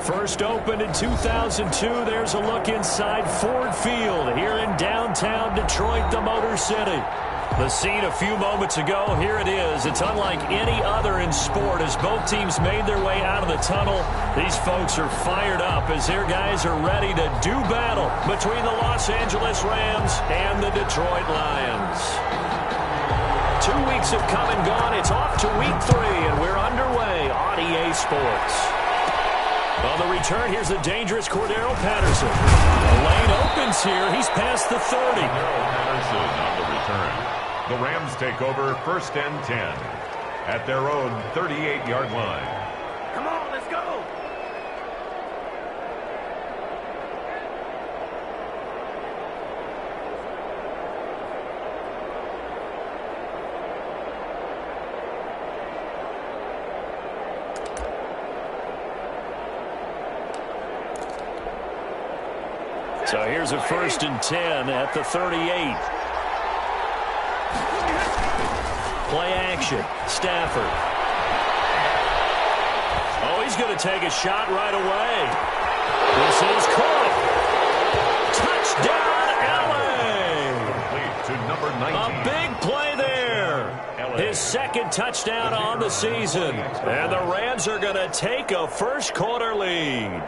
First opened in 2002. There's a look inside Ford Field here in downtown Detroit, the Motor City. The scene a few moments ago, here it is. It's unlike any other in sport as both teams made their way out of the tunnel. These folks are fired up as their guys are ready to do battle between the Los Angeles Rams and the Detroit Lions. 2 weeks have come and gone. It's off to week 3, and we're underway on EA Sports. On the return, here's the dangerous Cordero Patterson. The lane opens here. He's past the 30. Patterson on the return. The Rams take over 1st and 10 at their own 38-yard line. Come on, let's go. So here's a 1st and 10 at the 38. Play action. Stafford. Oh, he's going to take a shot right away. This is caught. Touchdown, L.A. To number 19. A big play there. His 2nd touchdown on the season. And the Rams are going to take a first-quarter lead.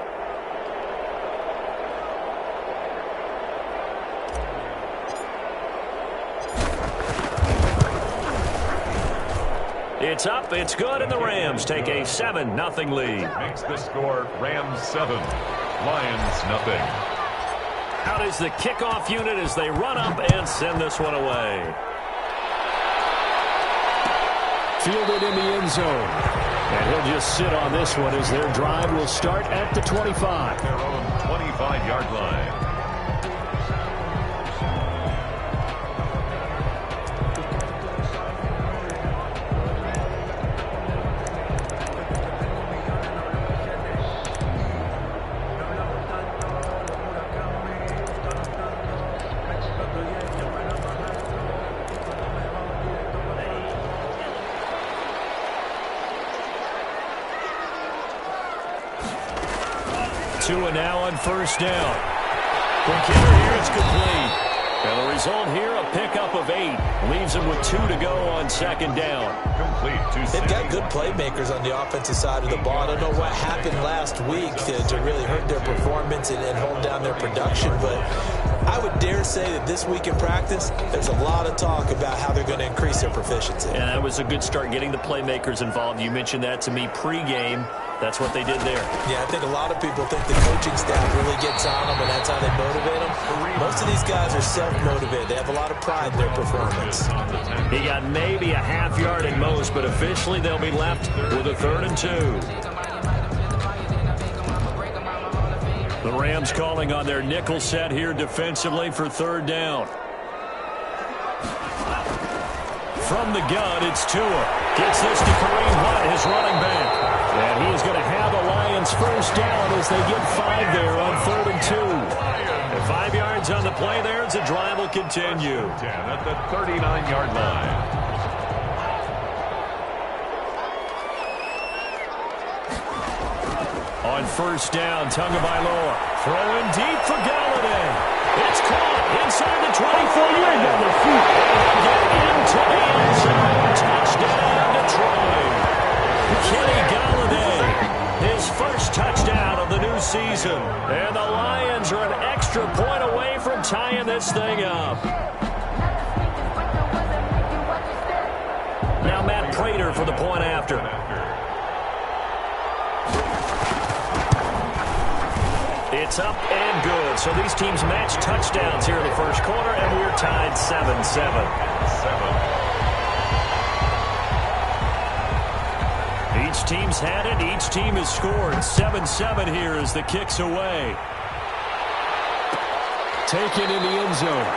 It's up, it's good, and the Rams take a 7-0 lead. Makes the score Rams 7, Lions nothing. Out is the kickoff unit as they run up and send this one away. Fielded in the end zone. And he'll just sit on this one as their drive will start at the 25. Their own 25-yard line. Two and now on 1st down. Quick hitter here, it's complete. And the result here, a pickup of 8. Leaves them with 2 to go on 2nd down. Complete to They've got good playmakers on the offensive side of the ball. I don't know what happened last week to really hurt their performance and hold down their production, but I would dare say that this week in practice, there's a lot of talk about how they're going to increase their proficiency. And that was a good start getting the playmakers involved. You mentioned that to me pregame. That's what they did there. Yeah, I think a lot of people think the coaching staff really gets on them, and that's how they motivate them. Most of these guys are self-motivated. They have a lot of pride in their performance. He got maybe a half yard at most, but officially they'll be left with a 3rd and 2. The Rams calling on their nickel set here defensively for 3rd down. From the gun, it's Tua. Gets this to Kareem Hunt, his running back. And he is going to have the Lions 1st down as they get 5 there on 3rd and 2. And 5 yards on the play there as the drive will continue. 10 at the 39-yard line. On 1st down, Tagovailoa throwing deep for Galladay. It's caught inside the 24-yard line. Get into the end zone. Touchdown, Detroit. Kenny Galladay, his 1st touchdown of the new season. And the Lions are an extra point away from tying this thing up. Now Matt Prater for the point after. It's up and good. So these teams match touchdowns here in the 1st quarter, and we're tied 7-7. Each team's had it. Each team has scored. 7-7 here as the kick's away. Taken in the end zone.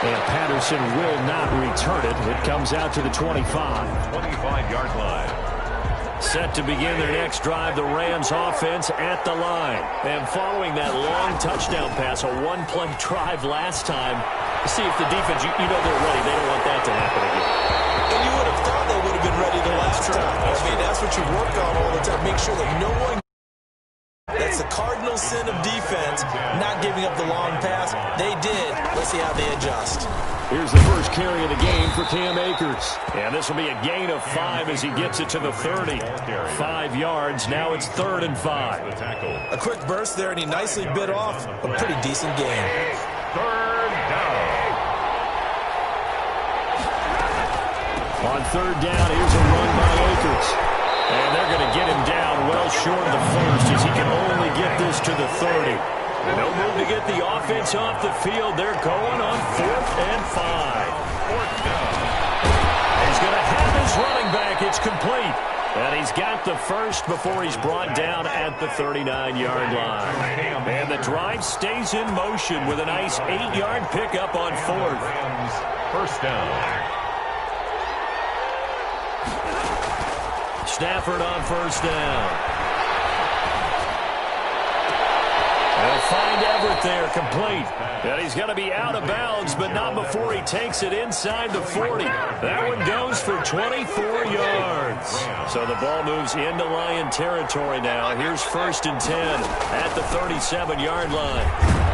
And Patterson will not return it. It comes out to the 25. 25-yard line. Set to begin their next drive, the Rams offense at the line. And following that long touchdown pass, a one-play drive last time, see if the defense, you know they're ready. They don't want that to happen again. And you would have thought they would have been ready the last time. I mean, that's what you work on all the time. Make sure that no one That's the cardinal sin of defense, not giving up the long pass. They did. Let's see how they adjust. Here's the first carry of the game for Cam Akers. And this will be a gain of 5 as he gets it to the 30. 5 yards. Now it's 3rd and 5. A quick burst there, and he nicely bit off a pretty decent gain. 3rd down. On 3rd down, here's a run by Akers. And they're going to get him down well short of the first as he can only get this to the 30. No move to get the offense off the field. They're going on 4th and 5. 4th down. He's going to have his running back. It's complete. And he's got the first before he's brought down at the 39-yard line. And the drive stays in motion with a nice 8-yard pickup on 4th. Rams, 1st down. Stafford on 1st down. They'll find Everett there, complete. And he's going to be out of bounds, but not before he takes it inside the 40. That one goes for 24 yards. So the ball moves into Lion territory now. Here's 1st and 10 at the 37-yard line.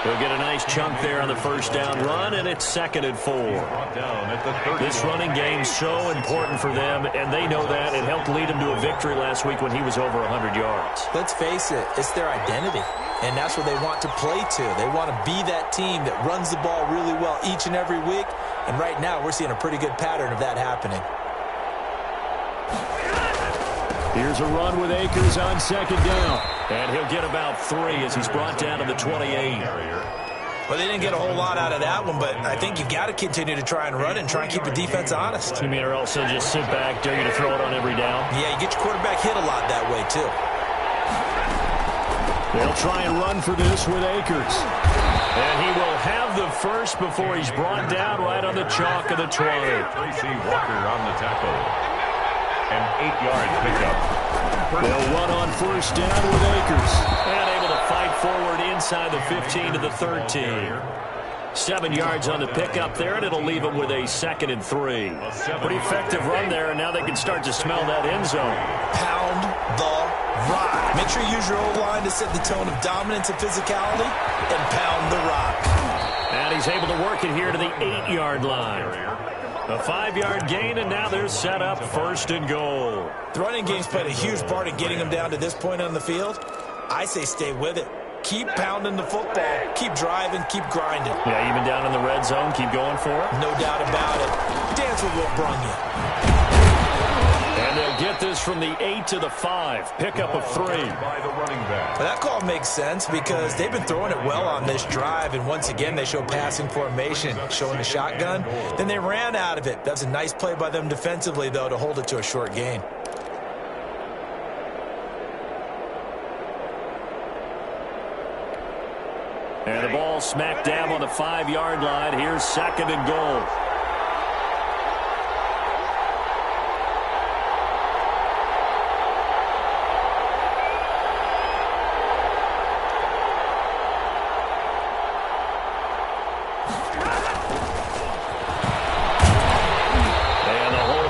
He'll get a nice chunk there on the 1st down run, and it's 2nd and 4. This running game's so important for them, and they know that. It helped lead him to a victory last week when he was over 100 yards. Let's face it, it's their identity, and that's what they want to play to. They want to be that team that runs the ball really well each and every week, and right now we're seeing a pretty good pattern of that happening. Here's a run with Akers on 2nd down. And he'll get about 3 as he's brought down to the 28. Well, they didn't get a whole lot out of that one, but I think you've got to continue to try and run and try and keep the defense honest. You mean or else they'll just sit back, dare you to throw it on every down? Yeah, you get your quarterback hit a lot that way, too. They'll try and run for this with Akers. And he will have the first before he's brought down right on the chalk of the 20. Tracy Walker on the tackle. An 8-yard pickup. They'll run on 1st down with Akers. And able to fight forward inside the 15 to the 13. 7 yards on the pickup there, and it'll leave them with a 2nd and 3. Pretty effective run there, and now they can start to smell that end zone. Pound the rock. Make sure you use your O-line to set the tone of dominance and physicality, and pound the rock. And he's able to work it here to the 8-yard line. A 5-yard gain, and now they're set up 1st and goal. The running game's played a huge part in getting them down to this point on the field. I say stay with it. Keep pounding the football. Keep driving. Keep grinding. Yeah, even down in the red zone, keep going for it. No doubt about it. Dance with what brung you. And they'll get this from the 8 to the 5. Pickup of 3. By the running back. Well, that call makes sense because they've been throwing it well on this drive, and once again they show passing formation, showing the shotgun. Then they ran out of it. That's a nice play by them defensively, though, to hold it to a short gain. And the ball smack dab on the 5-yard line. Here's 2nd and goal.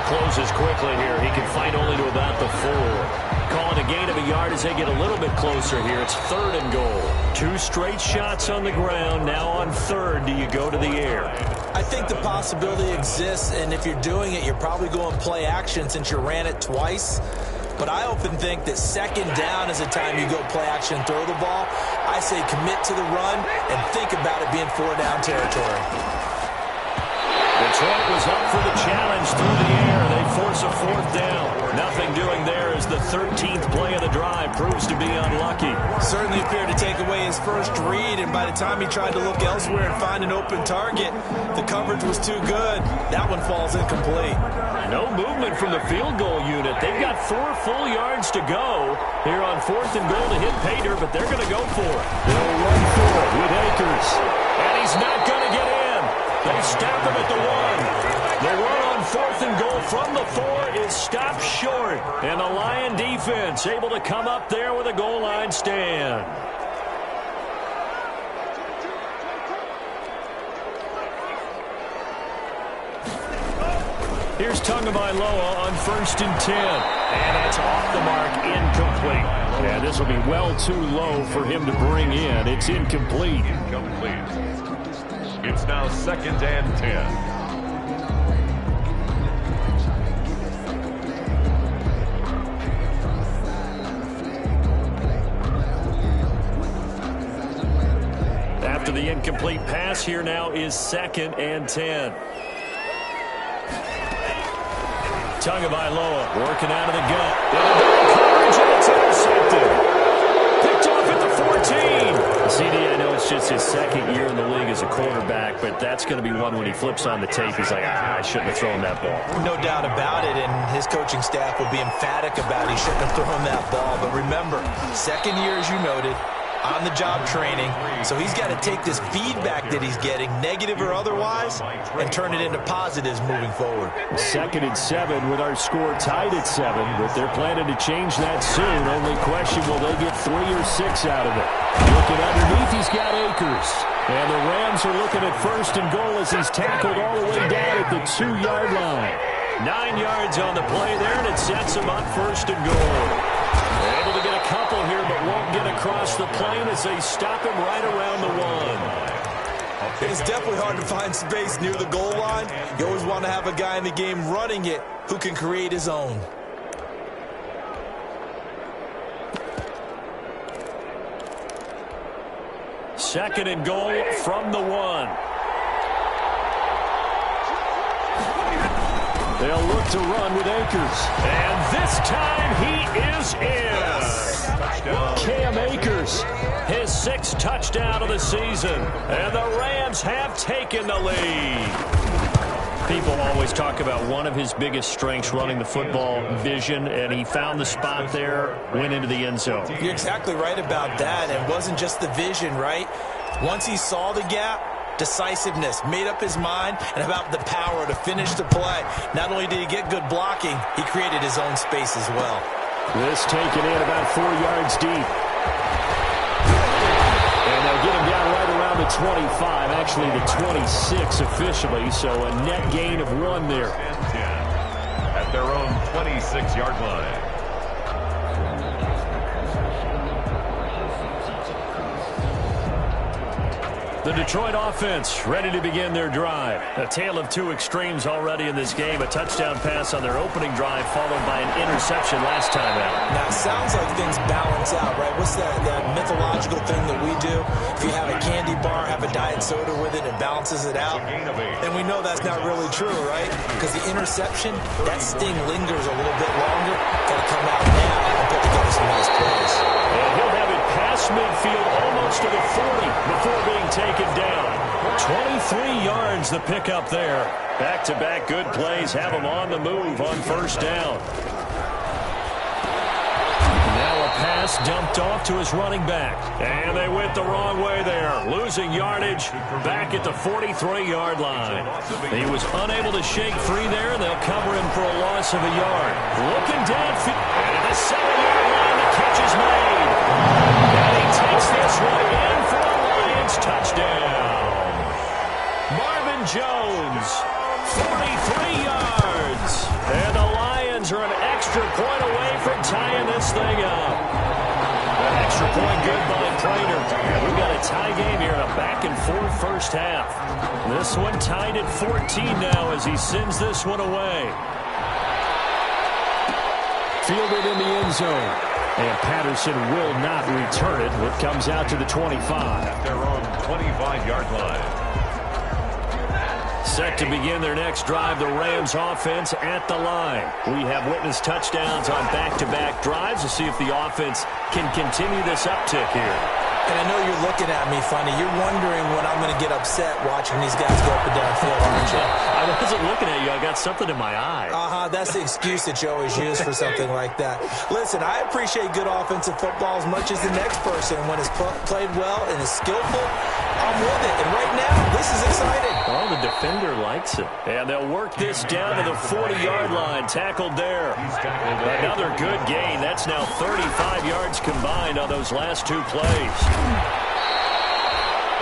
Closes quickly here. He can fight only to about the 4. Calling a gain of a yard as they get a little bit closer here. It's 3rd and goal. 2 straight shots on the ground. Now on 3rd, do you go to the air? I think the possibility exists, and if you're doing it, you're probably going play action since you ran it twice. But I often think that 2nd down is the time you go play action and throw the ball. I say commit to the run and think about it being 4-down territory. Detroit was up for the challenge through the air. They force a 4th down. Nothing doing there as the 13th play of the drive proves to be unlucky. Certainly appeared to take away his first read, and by the time he tried to look elsewhere and find an open target, the coverage was too good. That one falls incomplete. No movement from the field goal unit. They've got 4 full yards to go here on 4th and goal to hit Pater, but they're going to go for it. They'll run for it with Akers. And he's not going to get in. They stop him at the 1. The run on 4th and goal from the 4 is stopped short. And the Lion defense able to come up there with a goal line stand. Here's Tagovailoa on 1st and 10. And that's off the mark, incomplete. And this will be well too low for him to bring in. It's incomplete. It's now 2nd and 10. After the incomplete pass, here now is 2nd and 10. Tagovailoa working out of the gun. Coverage, and it's intercepted. Picked off at the 14. CD, I know it's just his 2nd year in the league as a quarterback, but that's going to be one when he flips on the tape. He's like, I shouldn't have thrown that ball. No doubt about it, and his coaching staff will be emphatic about he shouldn't have thrown that ball. But remember, 2nd year, as you noted, on-the-job training, so he's got to take this feedback that he's getting, negative or otherwise, and turn it into positives moving forward. 2nd and 7 with our score tied at 7, but they're planning to change that soon. Only question, will they get 3 or 6 out of it? Looking underneath, he's got Akers. And the Rams are looking at 1st and goal as he's tackled all the way down at the 2-yard line. 9 yards on the play there, and it sets him up 1st and goal. Able to get a couple here, but won't get across the plane as they stop him right around the 1. It's definitely hard to find space near the goal line. You always want to have a guy in the game running it who can create his own. Second and goal from the 1. They'll look to run with Akers. And this time he is in. Cam Akers, his 6th touchdown of the season. And the Rams have taken the lead. People always talk about one of his biggest strengths, running the football, vision, and he found the spot there, went into the end zone. You're exactly right about that. It wasn't just the vision, right? Once he saw the gap, decisiveness, made up his mind, and about the power to finish the play. Not only did he get good blocking, he created his own space as well. This taken in about 4 yards deep. And they'll get him down right around the 25, actually the 26 officially, so a net gain of 1 there. At their own 26-yard line. The Detroit offense ready to begin their drive. A tale of 2 extremes already in this game. A touchdown pass on their opening drive followed by an interception last time out. Now, it sounds like things balance out, right? What's that mythological thing that we do? If you have a candy bar, have a diet soda with it, it balances it out. And we know that's not really true, right? Because the interception, that sting lingers a little bit longer. Got to come out now and put together some nice plays. And he'll have it past midfield almost to the 40 before being taken down. 23 yards the pickup there. Back-to-back good plays have him on the move on 1st down. Now a pass dumped off to his running back. And they went the wrong way there. Losing yardage back at the 43-yard line. He was unable to shake free there. They'll cover him for a loss of a yard. Looking downfield. And at the 7-yard line, the catch is made. And he takes this one in for a Lions touchdown. Marvin Jones, 43 yards. And the Lions are an extra point away from tying this thing up. An extra point good by Prater. We've got a tie game here in a back-and-forth 1st half. This one tied at 14 now as he sends this one away. Fielded in the end zone. And Patterson will not return it. It comes out to the 25. At their own 25-yard line. Set to begin their next drive, the Rams offense at the line. We have witnessed touchdowns on back-to-back drives to see if the offense can continue this uptick here. And I know you're looking at me funny. You're wondering when I'm going to get upset watching these guys go up and down field, aren't you? I wasn't looking at you. I got something in my eye. That's the excuse that you always use for something like that. Listen, I appreciate good offensive football as much as the next person. When it's played well and is skillful, I'm with it. And right now, this is exciting. Well, the defender likes it. And they'll work this down to the 40-yard line. Tackled there. Another good gain. That's now 35 yards combined on those last 2 plays.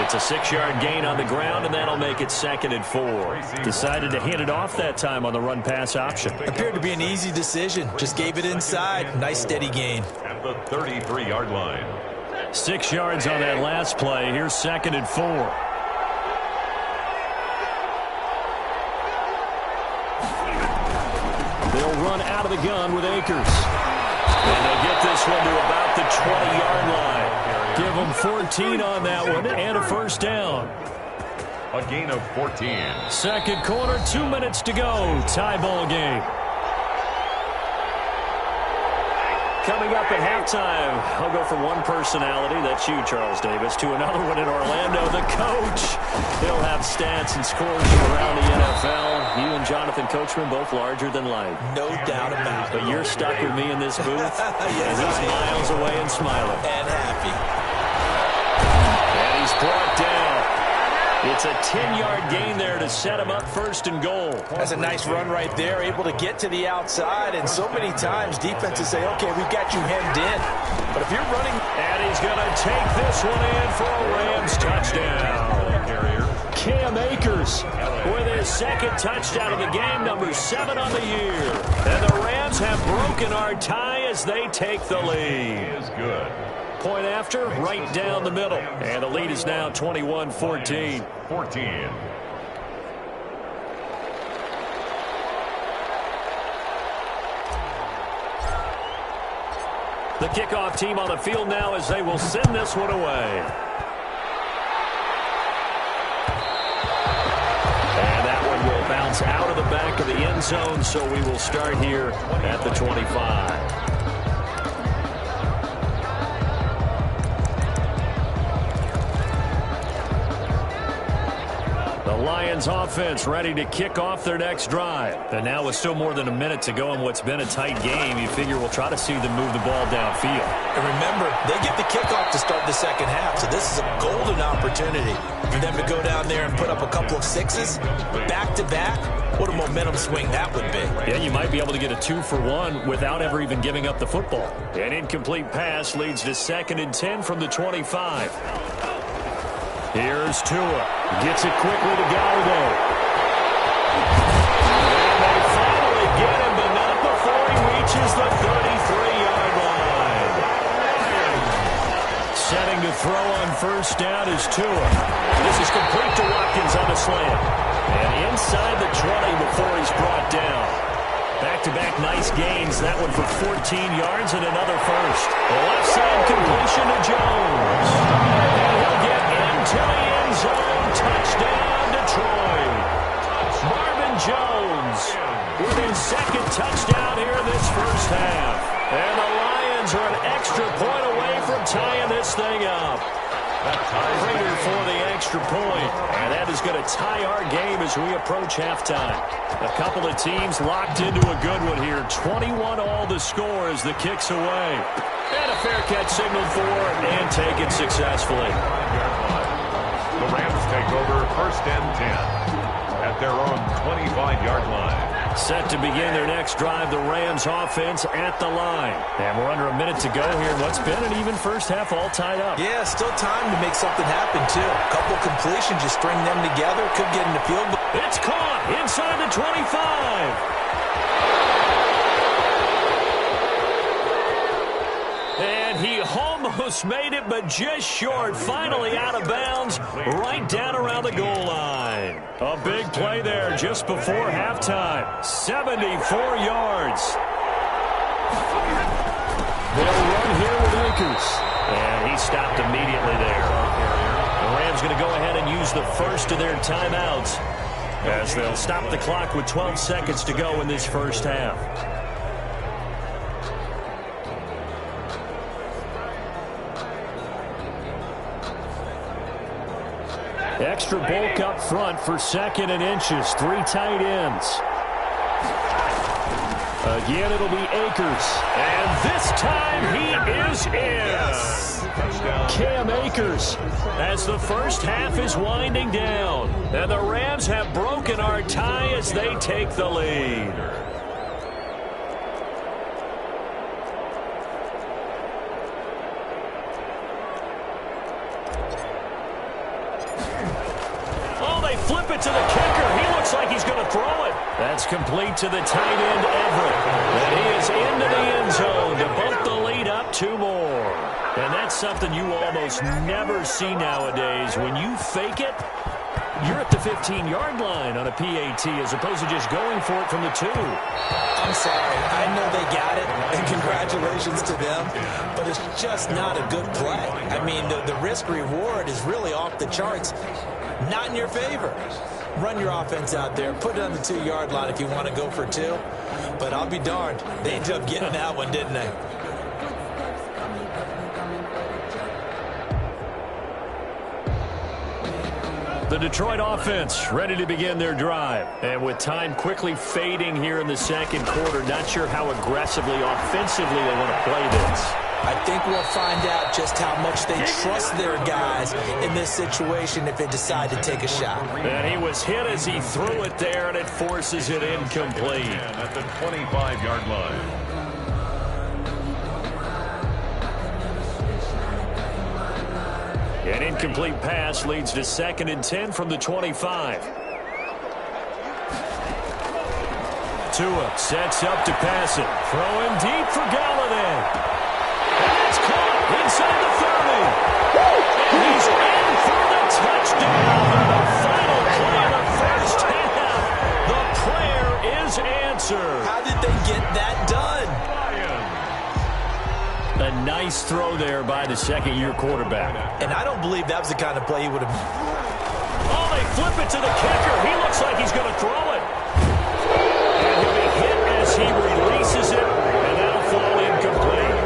It's a 6-yard gain on the ground, and that'll make it 2nd and 4. Decided to hand it off that time on the run-pass option. Appeared to be an easy decision. Just gave it inside. Nice steady gain. At the 33-yard line. 6 yards on that last play. Here's 2nd and 4. They'll run out of the gun with Akers. And they get this one to about the 20-yard line. Give them 14 on that one and a first down. A gain of 14. Second quarter, 2 minutes to go. Tie ball game. Coming up at halftime, I'll go from one personality, that's you, Charles Davis, to another one in Orlando, the coach. He'll have stats and scores from around the NFL. You and Jonathan Coachman both larger than life. No doubt about it. But you're stuck with me in this booth, yes, and he's miles away and smiling. And happy. And he's brought down. It's a 10-yard gain there to set him up 1st and goal. That's a nice run right there, able to get to the outside. And so many times defenses say, okay, we've got you hemmed in. But if you're running... And he's going to take this one in for a Rams touchdown. Cam Akers with his 2nd touchdown of the game, number 7 on the year. And the Rams have broken our tie as they take the lead. Is good. Point after, right down the middle. And the lead is now 21-14. 14. The kickoff team on the field now as they will send this one away. And that one will bounce out of the back of the end zone, so we will start here at the 25. Lions offense ready to kick off their next drive. And now with still more than a minute to go in what's been a tight game, you figure we'll try to see them move the ball downfield. And remember, they get the kickoff to start the second half, so this is a golden opportunity for them to go down there and put up a couple of sixes back-to-back. What a momentum swing that would be. Yeah, you might be able to get a 2-for-1 without ever even giving up the football. An incomplete pass leads to 2nd and 10 from the 25. Here's Tua. Gets it quickly to Galladay. And they finally get him, but not before he reaches the 33-yard line. Setting to throw on 1st down is Tua. This is complete to Watkins on a slant. And inside the 20 before he's brought down. Back-to-back nice gains. That one for 14 yards and another first. The left side completion to Jones. And he'll get into the end zone. Touchdown, Detroit. Marvin Jones with his 2nd touchdown here in this first half. And the Lions are an extra point away from tying this thing up. Prater for the extra point. And that is going to tie our game as we approach halftime. A couple of teams locked into a good one here. 21 all the score as the kick's away. And a fair catch signaled for and taken successfully. The Rams take over 1st and 10 at their own 25-yard line. Set to begin their next drive, the Rams offense at the line. And we're under a minute to go here in what's been an even first half all tied up. Yeah, still time to make something happen, too. A couple completions, you string them together, could get in the field. It's caught inside the 25. And he almost made it, but just short. Finally out of bounds, right down around the goal line. A big play there just before halftime. 74 yards. They'll run here with Akers. And he stopped immediately there. The Rams going to go ahead and use the first of their timeouts as they'll stop the clock with 12 seconds to go in this first half. Extra bulk up front for 2nd and inches. 3 tight ends. Again, it'll be Akers. And this time he is in. Yes. Cam Akers as the first half is winding down. And the Rams have broken our tie as they take the lead. flip it to the kicker. He looks like he's going to throw it. That's complete to the tight end, Everett. And he is into the end zone to bump the lead up 2 more. And that's something you almost never see nowadays. When you fake it, you're at the 15-yard line on a PAT as opposed to just going for it from the 2. I'm sorry. I know they got it, and congratulations to them, but it's just not a good play. I mean, the risk-reward is really off the charts. Not in your favor. Run your offense out there. Put it on the 2-yard line if you want to go for 2. But I'll be darned. They ended up getting that one, didn't they? The Detroit offense ready to begin their drive. And with time quickly fading here in the second quarter, not sure how aggressively, offensively they want to play this. I think we'll find out just how much they trust their guys in this situation if they decide to take a shot. And he was hit as he threw it there, and it forces it incomplete. And at the 25-yard line. An incomplete pass leads to 2nd and 10 from the 25. Tua sets up to pass it. Throwing deep for Galladay. And it's caught inside the 30. And he's in for the touchdown. The final play of the first half. The prayer is answered. How did they get that done? A nice throw there by the second-year quarterback. And I don't believe that was the kind of play he would have... Oh, they flip it to the kicker. He looks like he's going to throw it. And he'll be hit as he releases it, and that'll fall incomplete.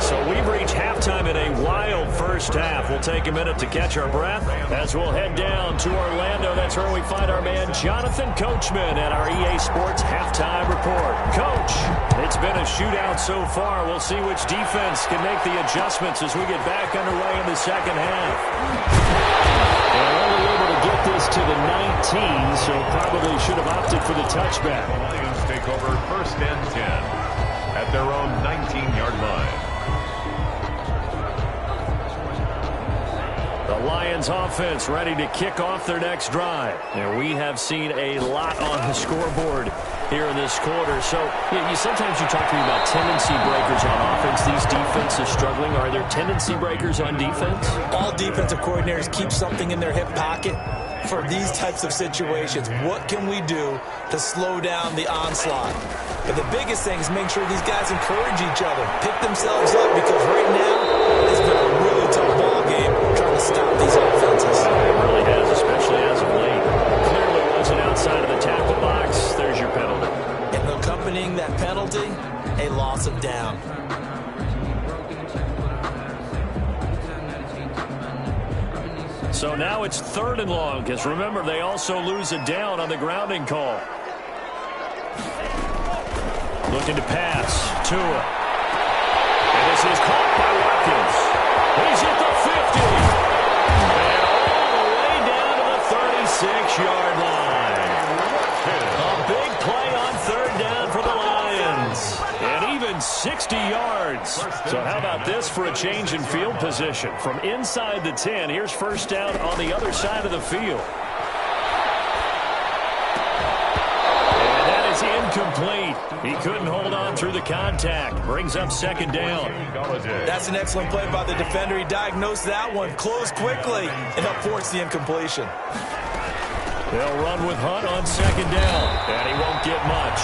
So we've reached halftime in a wild first half. We'll take a minute to catch our breath as we'll head down to Orlando. That's where we find our man Jonathan Coachman at our EA Sports Halftime Report. Coach, it's been a shootout so far. We'll see which defense can make the adjustments as we get back underway in the second half. And only able to get this to the 19, so probably should have opted for the touchback. The Lions take over 1st and 10 at their own 19-yard line. The Lions offense ready to kick off their next drive. And we have seen a lot on the scoreboard here in this quarter. So sometimes you talk to me about tendency breakers on offense. These defenses struggling. Are there tendency breakers on defense? All defensive coordinators keep something in their hip pocket for these types of situations. What can we do to slow down the onslaught? But the biggest thing is make sure these guys encourage each other, pick themselves up, because right now it's been a really tough ball game trying to stop these offenses. It really has, especially as of late. Clearly wasn't outside of the tackle box. There's your penalty. And accompanying that penalty, a loss of down. So now it's 3rd and long, because remember, they also lose a down on the grounding call. Looking to pass. Tua. And this is caught by Watkins. He's at the 50. And all the way down to the 36-yard line. A big play on 3rd down for the Lions. And even 60 yards. So how about this for a change in field position? From inside the 10, here's 1st down on the other side of the field. Incomplete. He couldn't hold on through the contact. Brings up 2nd down. That's an excellent play by the defender. He diagnosed that one, closed quickly, and helped force the incompletion. They'll run with Hunt on 2nd down, and he won't get much.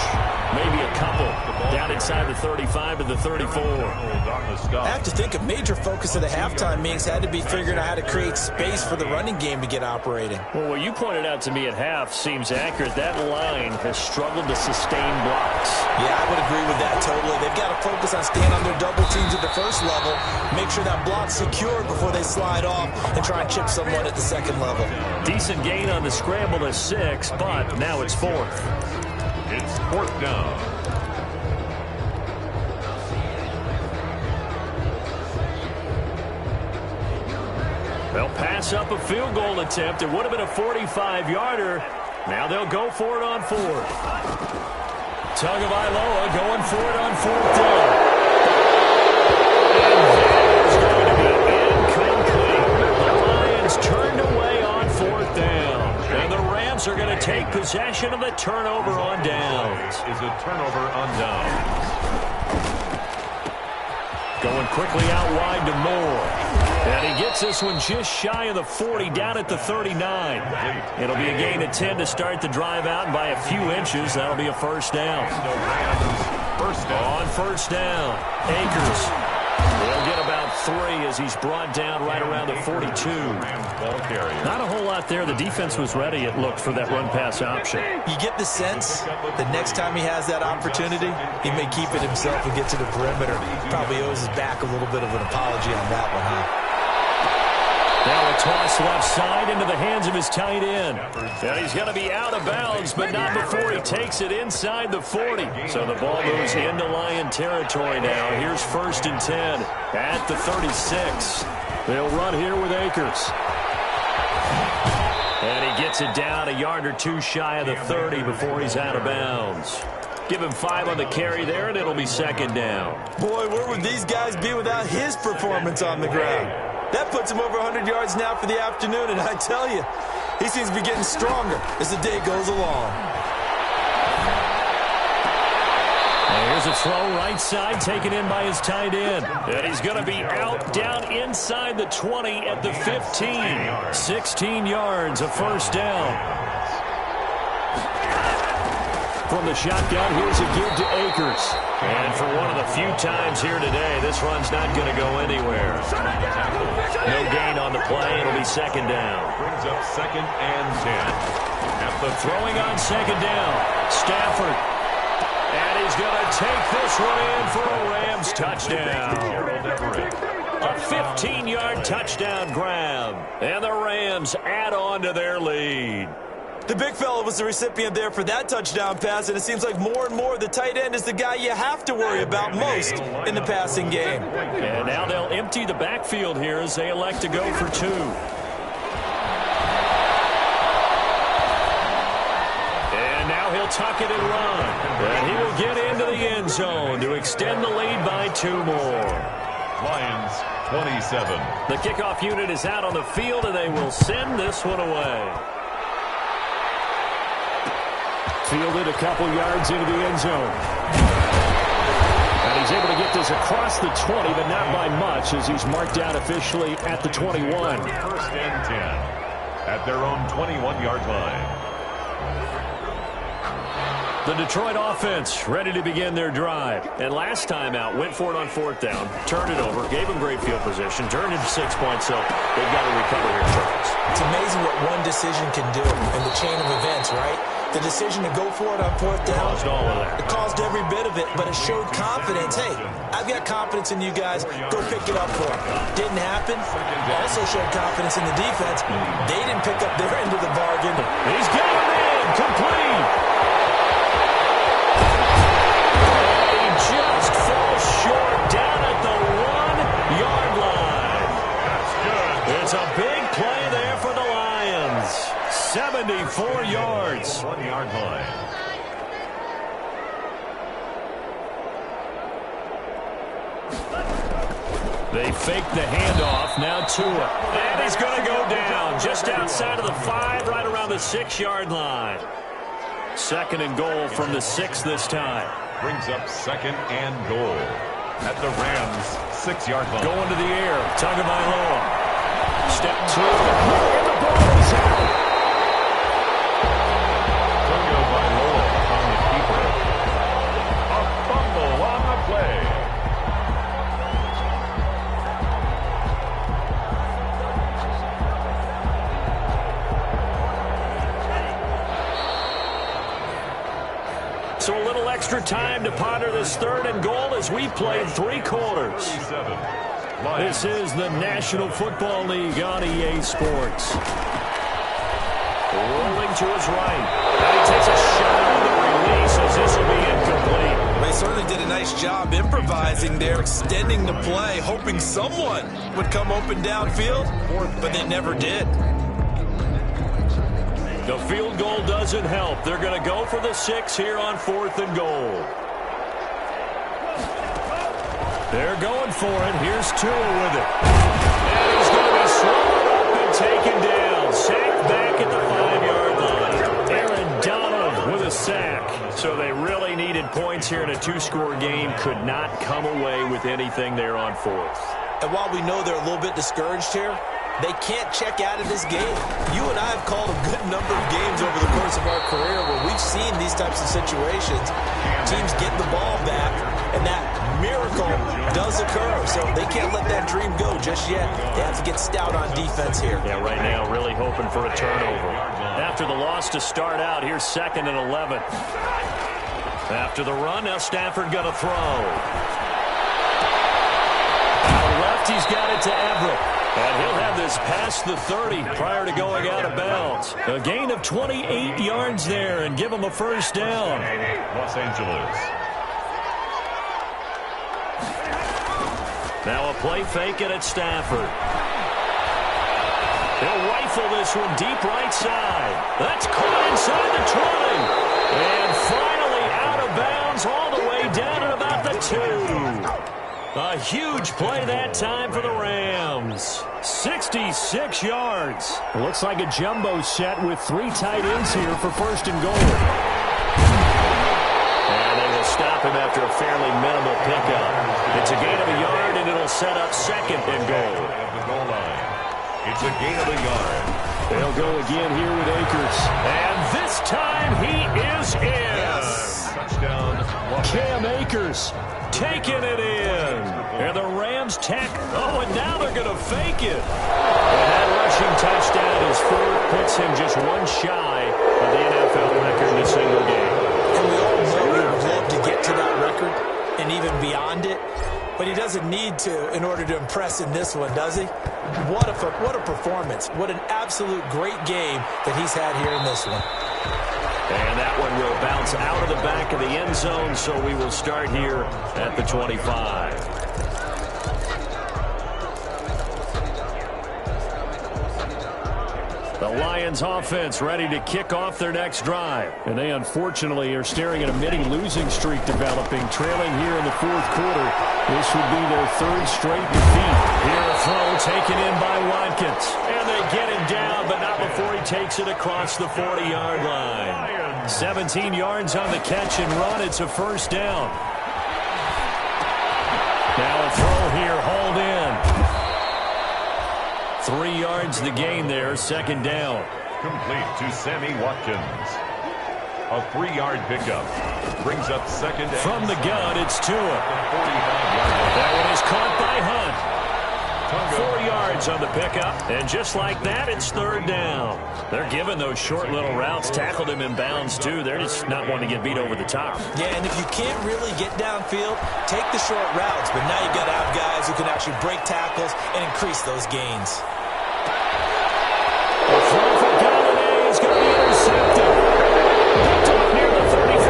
Maybe a couple. Down inside the 35 to the 34. I have to think a major focus of the halftime meetings had to be figuring out how to create space for the running game to get operating. Well, what you pointed out to me at half seems accurate. That line has struggled to sustain blocks. Yeah, I would agree with that totally. They've got to focus on staying on their double teams at the 1st level, make sure that block's secured before they slide off and try and chip someone at the 2nd level. Decent gain on the scramble to 6, but now it's 4th. It's 4th down. They'll pass up a field goal attempt. It would have been a 45-yarder. Now they'll go for it on 4th. Tagovailoa going for it on 4th down. And that is going to be incomplete. The Lions turned away on 4th down. And the Rams possession of the turnover on downs. Is a turnover on downs. Going quickly out wide to Moore. And he gets this one just shy of the 40, down at the 39. It'll be a gain of 10 to start the drive out, and by a few inches, that'll be a first down. On first down, Akers will get about 3 as he's brought down right around the 42. Not a whole lot there. The defense was ready, it looked, for that run-pass option. You get the sense that next time he has that opportunity, he may keep it himself and get to the perimeter. Probably owes his back a little bit of an apology on that one, huh? Now a toss left side into the hands of his tight end. And he's going to be out of bounds, but not before he takes it inside the 40. So the ball moves into Lion territory now. Here's 1st and 10 at the 36. They'll run here with Akers. And he gets it down a yard or 2 shy of the 30 before he's out of bounds. Give him 5 on the carry there, and it'll be 2nd down. Boy, where would these guys be without his performance on the ground? That puts him over 100 yards now for the afternoon, and I tell you, he seems to be getting stronger as the day goes along. And here's a throw right side taken in by his tight end. And he's going to be out down inside the 20 at the 15. 16 yards, a first down. From the shotgun, here's a give to Akers. And for one of the few times here today, this run's not going to go anywhere. No gain on the play. It'll be 2nd down. Brings up 2nd and 10. At the throwing on 2nd down, Stafford. And he's going to take this one in for a Rams touchdown. A 15-yard touchdown grab. And the Rams add on to their lead. The big fella was the recipient there for that touchdown pass, and it seems like more and more the tight end is the guy you have to worry about most in the passing game. And now they'll empty the backfield here as they elect to go for 2. And now he'll tuck it and run. And he will get into the end zone to extend the lead by 2 more. Lions 27. The kickoff unit is out on the field, and they will send this one away. Fielded a couple yards into the end zone. And he's able to get this across the 20, but not by much, as he's marked out officially at the 21. 1st and 10 at their own 21-yard line. The Detroit offense ready to begin their drive. And last time out, went for it on 4th down, turned it over, gave them great field position, turned into 6 points, so they've got to recover here, Charles. It's amazing what one decision can do in the chain of events, right? The decision to go for it on 4th down, caused all of that. It caused every bit of it, but it showed confidence. Hey, I've got confidence in you guys. Go pick it up for it. Didn't happen. Also showed confidence in the defense. They didn't pick up their end of the bargain. He's got it in. Complete. He just falls short down at the 1-yard line. That's good. It's a big play there for the Lions. 74 yards. 1-yard line. They fake the handoff. Now Tua. And he's going to go down just outside of the 5, right around the 6-yard line. 2nd and goal from the 6 this time. Brings up 2nd and goal at the Rams 6-yard line. Going to the air. Tagovailoa. Step 2. And the ball is out. Tagovailoa on the keeper. A fumble on the play. So a little extra time to ponder this 3rd and goal as we played 3 quarters. This is the National Football League on EA Sports. Rolling to his right. And he takes a shot on the release as this will be incomplete. They certainly did a nice job improvising there, extending the play, hoping someone would come open downfield, but they never did. The field goal doesn't help. They're going to go for the 6 here on 4th and goal. They're going for it. Here's Tua with it. And he's going to be swallowed up and taken down. Sacked back at the 5-yard line. Aaron Donald So they really needed points here in a two-score game. Could not come away with anything there on fourth. And while we know they're a little bit discouraged here, they can't check out of this game. You and I have called a good number of games over the course of our career where we've seen these types of situations. Teams get the ball back, and that miracle does occur. So they can't let that dream go just yet. They have to get stout on defense here. Yeah, right now really hoping for a turnover. After the loss to start out, here's 2nd and 11. After the run, now Stafford going to throw. Out left, he's got it to Everett. And he'll have this past the 30 prior to going out of bounds. A gain of 28 yards there and give him a first down. Los Angeles. Now a play fake it at Stafford. He'll rifle this one deep right side. That's caught inside the 20. And finally out of bounds all the way down at about the 2. A huge play that time for the Rams. 66 yards. It looks like a jumbo set with 3 tight ends here for 1st and goal. And they will stop him after a fairly minimal pickup. It's a gain of a yard, and it'll set up 2nd and goal. At the goal line. It's a gain of a yard. They'll go again here with Akers. And this time he is in. Yes. Touchdown. Cam Akers taking it in. And the Rams tack. Oh, and now they're going to fake it. And that rushing touchdown is 4. Puts him just 1 shy of the NFL record in a single game. And we all know he would love to get to that record and even beyond it. But he doesn't need to in order to impress in this one, does he? What a performance. What an absolute great game that he's had here in this one. And that one will bounce out of the back of the end zone, so we will start here at the 25. The Lions offense ready to kick off their next drive. And they unfortunately are staring at a mini losing streak developing, trailing here in the 4th quarter. This would be their 3rd straight defeat. Here a throw taken in by Watkins. And they get him down, but not before he takes it across the 40-yard line. 17 yards on the catch and run. It's a first down. Now a throw here, hauled in. 3 yards the gain there, 2nd down. Complete to Sammy Watkins. A 3-yard pickup. Brings up 2nd. From the gun, it's Tua. 45-yard. That one is caught by Hunt. 4 yards on the pickup. And just like that, it's 3rd down. They're giving those short little routes. Tackled him in bounds, too. They're just not wanting to get beat over the top. Yeah, and if you can't really get downfield, take the short routes. But now you've got out guys who can actually break tackles and increase those gains. The throw for Galladay is going to be intercepted. Picked up near the 34.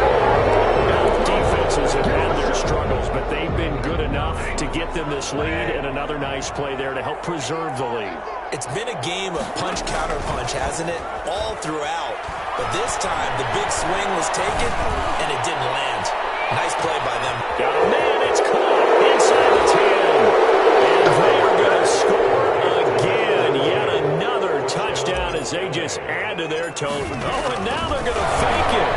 Now, defenses have had their struggles, but they've been good enough to get them this lead, and another nice play there to help preserve the lead. It's been a game of punch-counter-punch, hasn't it? All throughout. But this time, the big swing was taken, and it didn't land. Nice play by them. Got a man, it's caught inside the 10. And they are going to score again. Yet another touchdown as they just add to their total. Oh, and now they're going to fake it.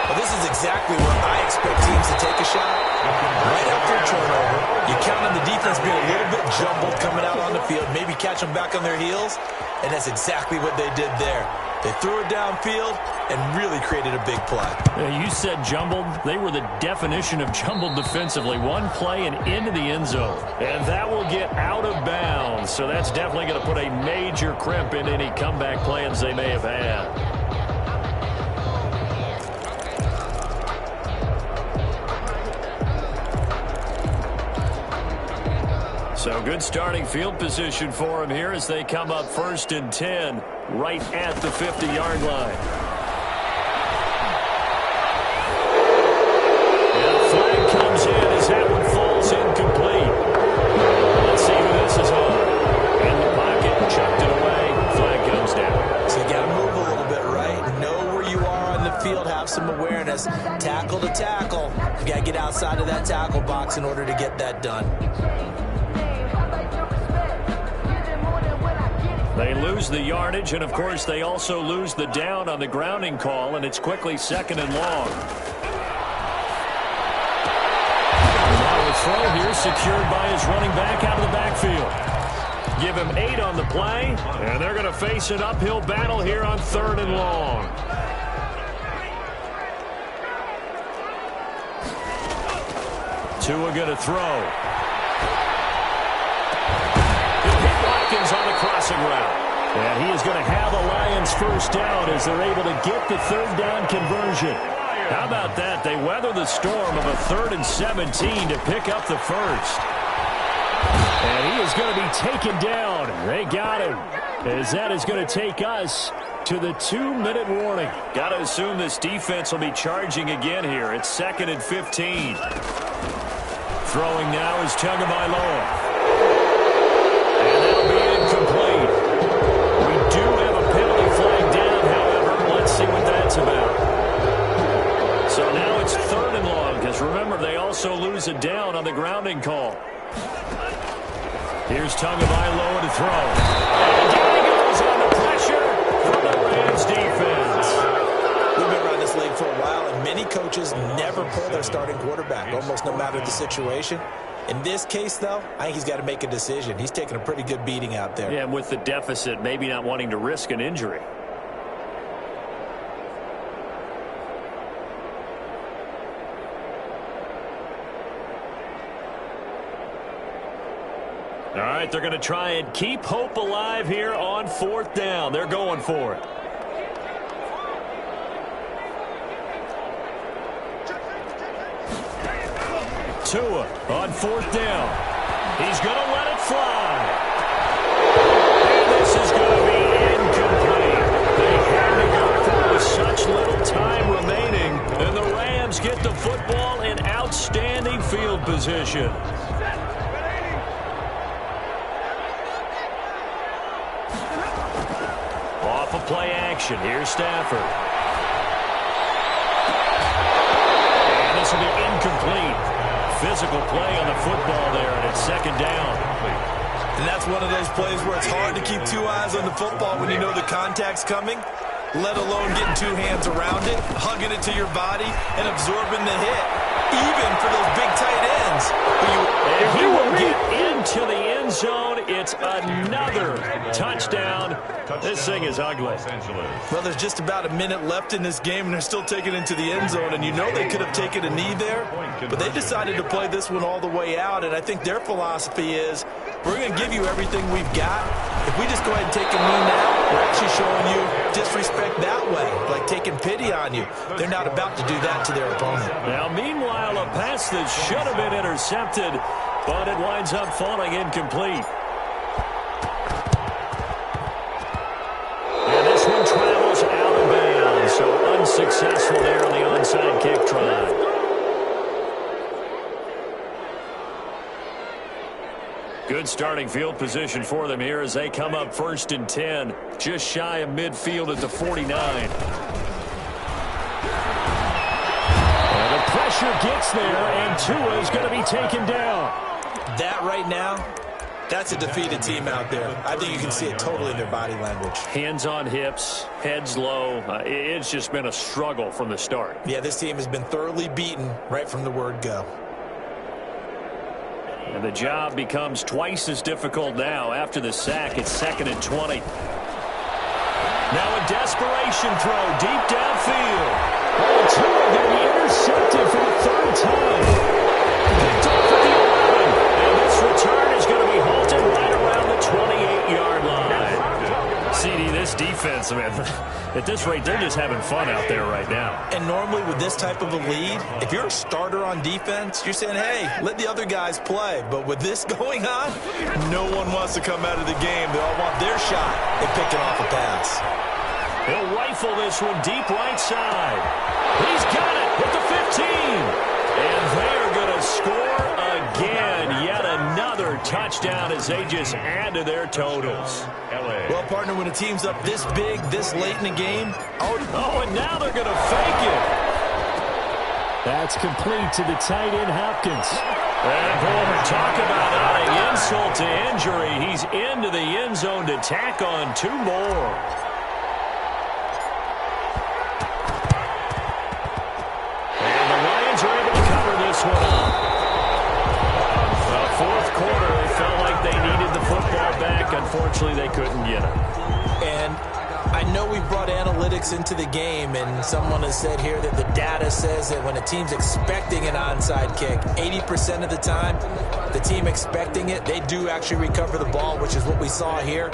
Well, this is exactly where I expect teams to take a shot. Right after a turnover, you count on the defense being a little bit jumbled coming out on the field, maybe catch them back on their heels, and that's exactly what they did there. They threw it downfield and really created a big play. You said jumbled. They were the definition of jumbled defensively. One play and into the end zone. And that will get out of bounds. So that's definitely going to put a major crimp in any comeback plans they may have had. So good starting field position for them here as they come up 1st and 10 right at the 50-yard line. And a flag comes in as that one falls incomplete. Let's see who this is on. In the pocket, chucked it away. Flag comes down. So you got to move a little bit, right? Know where you are on the field, have some awareness. Tackle to tackle. You got to get outside of that tackle box in order to get that done. They lose the yardage, and, of course, they also lose the down on the grounding call, and it's quickly 2nd and long. Now the throw here secured by his running back out of the backfield. Give him 8 on the play, and they're going to face an uphill battle here on 3rd and long. Tua going to throw. Watkins on the crossing route. And he is going to have a Lions first down as they're able to get the 3rd down conversion. How about that? They weather the storm of a 3rd and 17 to pick up the first. And he is going to be taken down. They got him. As that is going to take us to the 2-minute warning. Got to assume this defense will be charging again here. It's 2nd and 15. Throwing now is Tagovailoa. And that'll be incomplete. We do have a penalty flag down, however. Let's see what that's about. So now it's 3rd and long, because remember, they also lose a down on the grounding call. Here's Tagovailoa to throw. And he goes under pressure from the Rams defense. We've been around this league for a while, and many coaches never pull their starting quarterback, almost no matter the situation. In this case, though, I think he's got to make a decision. He's taking a pretty good beating out there. Yeah, and with the deficit, maybe not wanting to risk an injury. All right, they're going to try and keep hope alive here on 4th down. They're going for it. Tua on 4th down. He's going to let it fly. And this is going to be incomplete. They had to go for it with such little time remaining. And the Rams get the football in outstanding field position. Off of play action. Here's Stafford. And this will be incomplete. Physical play on the football there, and it's 2nd down. And that's one of those plays where it's hard to keep 2 eyes on the football when you know the contact's coming, let alone getting 2 hands around it, hugging it to your body, and absorbing the hit, even for those big tight ends. If he will get into the end zone, it's another touchdown. This thing is ugly. Well, there's just about a minute left in this game, and they're still taking it into the end zone. And you know they could have taken a knee there, but they decided to play this one all the way out. And I think their philosophy is, we're going to give you everything we've got. If we just go ahead and take a knee now, we're actually showing you disrespect that way, like taking pity on you. They're not about to do that to their opponent. Now, meanwhile, a pass that should have been intercepted, but it winds up falling incomplete. And this one travels out of bounds, so unsuccessful there on the onside kick try. Good starting field position for them here as they come up 1st and 10, just shy of midfield at the 49. And the pressure gets there, and Tua is going to be taken down. That right now, that's a defeated team out there. I think you can see it totally in their body language. Hands on hips, heads low. It's just been a struggle from the start. Yeah, this team has been thoroughly beaten right from the word go. And the job becomes twice as difficult now after the sack. It's 2nd and 20. Now a desperation throw deep downfield. Oh, Tua going to be intercepted for the 3rd time. Picked off at the 11. And this return is going to be halted right around the 28-yard line. CD, this defense, man, at this rate, they're just having fun out there right now. And normally with this type of a lead, if you're a starter on defense, you're saying, hey, let the other guys play. But with this going on, no one wants to come out of the game. They all want their shot at picking off a pass. He'll rifle this one deep right side. He's got it at the 15. And they're going to score again. Yet another touchdown as they just add to their totals. Well, partner, when a team's up this big, this late in the game. Oh, and now they're going to fake it. That's complete to the tight end, Hopkins. And boy, talk about adding insult to injury. He he's into the end zone to tack on 2 more. And the Lions are able to cover this one up. The fourth quarter, it felt like they needed the football back. Unfortunately, they couldn't get it. And I know we brought analytics into the game, and someone has said here that the data says that when a team's expecting an onside kick, 80% of the time, the team expecting it, they do actually recover the ball, which is what we saw here.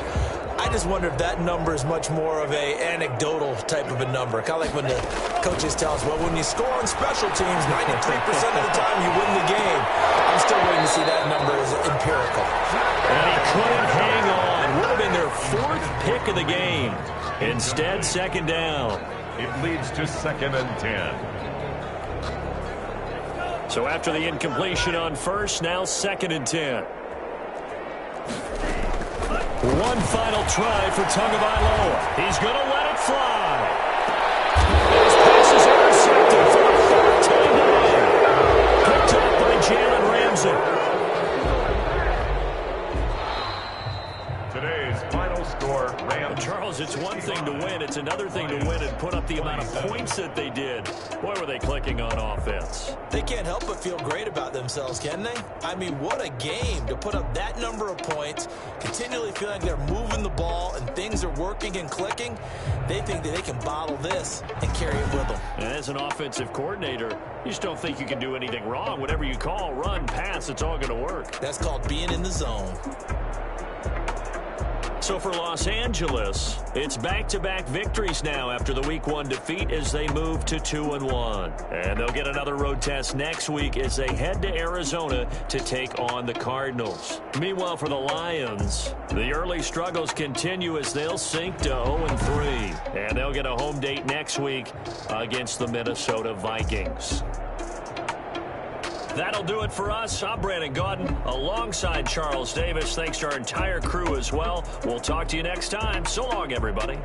I just wonder if that number is much more of a anecdotal type of a number. Kind of like when the coaches tell us, well, when you score on special teams, 93% of the time you win the game. I'm still waiting to see that number as empirical. And he couldn't hang on. Would have been their 4th pick of the game. Instead, 2nd down. It leads to 2nd and 10. So after the incompletion on first, now 2nd and 10. One final try for Tagovailoa. He's going to let it fly. His pass is intercepted for the 4th time today. Picked up by Jalen Ramsey. Today's final score, Rams. Charles, it's one thing to win. It's another thing to win and put up the amount of points that they did. Boy, were they clicking on offense. They can't help but feel great about themselves, can they? I mean, what a game to put up that number of points, continually feeling like they're moving the ball and things are working and clicking. They think that they can bottle this and carry it with them. And as an offensive coordinator, you just don't think you can do anything wrong. Whatever you call, run, pass, it's all going to work. That's called being in the zone. So for Los Angeles, it's back-to-back victories now after the Week 1 defeat as they move to 2-1. And they'll get another road test next week as they head to Arizona to take on the Cardinals. Meanwhile, for the Lions, the early struggles continue as they'll sink to 0-3. And they'll get a home date next week against the Minnesota Vikings. That'll do it for us. I'm Brandon Gaudin alongside Charles Davis. Thanks to our entire crew as well. We'll talk to you next time. So long, everybody.